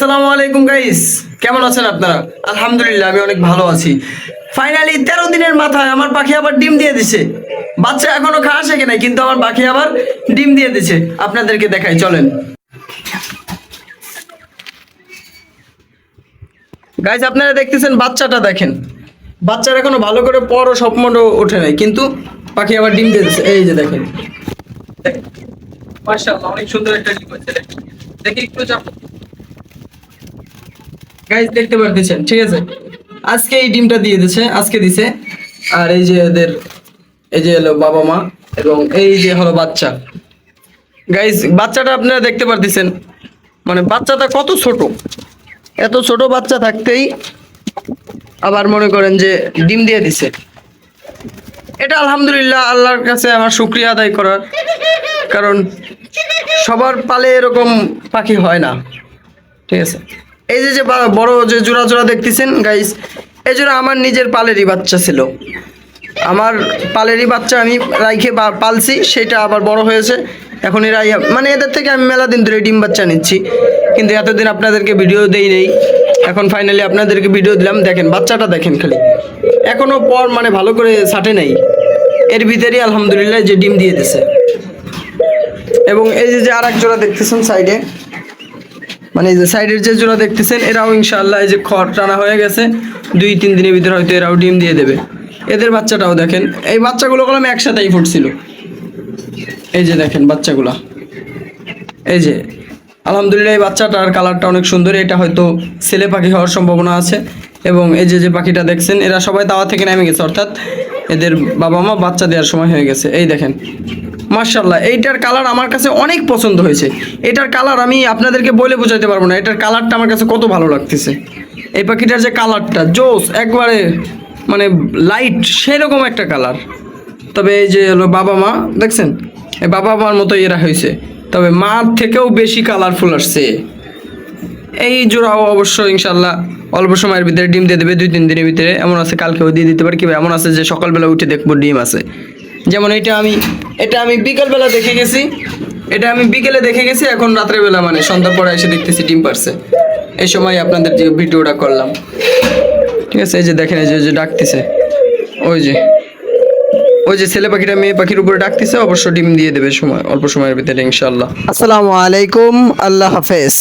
আসসালামু আলাইকুম গাইস, কেমন আছেন আপনারা? আলহামদুলিল্লাহ আমি অনেক ভালো আছি। ফাইনালি 13 দিনের মাথায় আমার পাখি আবার ডিম দিয়ে দিছে। বাচ্চা এখনো খাওয়া শেখে নাই, কিন্তু আমার পাখি আবার ডিম দিয়ে দিছে। আপনাদেরকে দেখাই, চলেন গাইস। আপনারা দেখতেছেন বাচ্চাটা, দেখেন বাচ্চার এখনো ভালো করে পরও স্বপ্নও ওঠে নাই, কিন্তু পাখি আবার ডিম দিয়ে দিছে। এই যে দেখেন, মাশাআল্লাহ অনেক সুন্দর একটা ডিম হয়েছে। দেখি একটু চাপ গাইস, দেখতে পারতেছেন, ঠিক আছে। আজকে এই ডিমটা দিয়ে দিছে, আজকে দিছে। আর এই যে এদের, এই যে হলো বাবা মা এবং এই যে হলো বাচ্চা। গাইস বাচ্চাটা আপনারা দেখতে পারতেছেন, মানে বাচ্চাটা কত ছোট। এত ছোট বাচ্চা থাকতেই আবার মনে করেন যে ডিম দিয়ে দিছে। এটা আলহামদুলিল্লাহ আল্লাহর কাছে আমার শুকরিয়া আদায় করার, কারণ সবার পালে এরকম পাখি হয় না, ঠিক আছে। এই যে যে বড় যে জোড়া জোড়া দেখতেছেন গাইস, এই জোড়া আমার নিজের পালেরই বাচ্চা ছিল। আমার পালেরই বাচ্চা আমি রাইখে পালছি, সেটা আবার বড় হয়েছে। এখন এরা মানে এদের থেকে আমি মেলা দিন ধরে ডিম বাচ্চা নিচ্ছি, কিন্তু এতদিন আপনাদেরকে ভিডিও দেই নেই। এখন ফাইনালি আপনাদেরকে ভিডিও দিলাম। দেখেন বাচ্চাটা, দেখেন খালি এখনো পর মানে ভালো করে ছাটে নাই, এর ভিতরেই আলহামদুলিল্লাহ যে ডিম দিয়ে দিছে। এবং এই যে আর এক জোড়া দেখতেছেন সাইডে, মানে এই যে সাইডের যে জোড়া দেখতেছেন, এরাও ইনশাআল্লাহ এই যে খড় টানা হয়ে গেছে, 2-3 দিনের ভিতরে হয়তো এরাও ডিম দিয়ে দেবে। এদের বাচ্চাটাও দেখেন, এই বাচ্চাগুলো কলম একসাথেই ফুটছিল। এই যে দেখেন বাচ্চাগুলা, এই যে আলহামদুলিল্লাহ এই বাচ্চাটার কালারটা অনেক সুন্দর। এটা হয়তো ছেলে পাখি হওয়ার সম্ভাবনা আছে। এবং এই যে যে পাখিটা দেখছেন, এরা সবাই দাওয়া থেকে নেমে গেছে, অর্থাৎ এদের বাবা মা বাচ্চা দেওয়ার সময় হয়ে গেছে। এই দেখেন মাশাআল্লাহ, এইটার কালার আমার কাছে অনেক পছন্দ হয়েছে। এটার কালার আমি আপনাদেরকে বলে বোঝাতে পারবো না, এটার কালারটা আমার কাছে কত ভালো লাগতেছে। এই পাখিটার যে কালারটা জোস, একবারে মানে লাইট সেরকম একটা কালার। তবে এই যে হলো বাবা মা দেখছেন, এই বাবা মার মতো এরা হয়েছে, তবে মার থেকেও বেশি কালারফুল আসছে। এই জোড়াও অবশ্য ইনশাল্লাহ অল্প সময়ের ভিতরে ডিম দিয়ে দেবে, 2-3 দিনের ভিতরে। এমন আছে কালকেও দিয়ে দিতে পারে, কিংবা এমন আছে যে সকালবেলা উঠে দেখবো ডিম আছে। যেমন এটা আমি বিকালবেলা দেখে গেছি, এটা আমি বিকেলে দেখে গেছি, এখন রাত্রেবেলা মানে সন্ধ্যার পরে এসে দেখতেছি ডিম পারছে। এই সময় আপনাদের যে ভিডিওটা করলাম, ঠিক আছে। এই যে দেখেন, এই যে ডাকতেছে, ওই যে ছেলে পাখিটা মেয়ে পাখির উপরে ডাকতেছে, অবশ্য ডিম দিয়ে দেবে সময় অল্প সময়ের ভিতরে ইনশাআল্লাহ। আসসালামু আলাইকুম, আল্লাহ হাফেজ।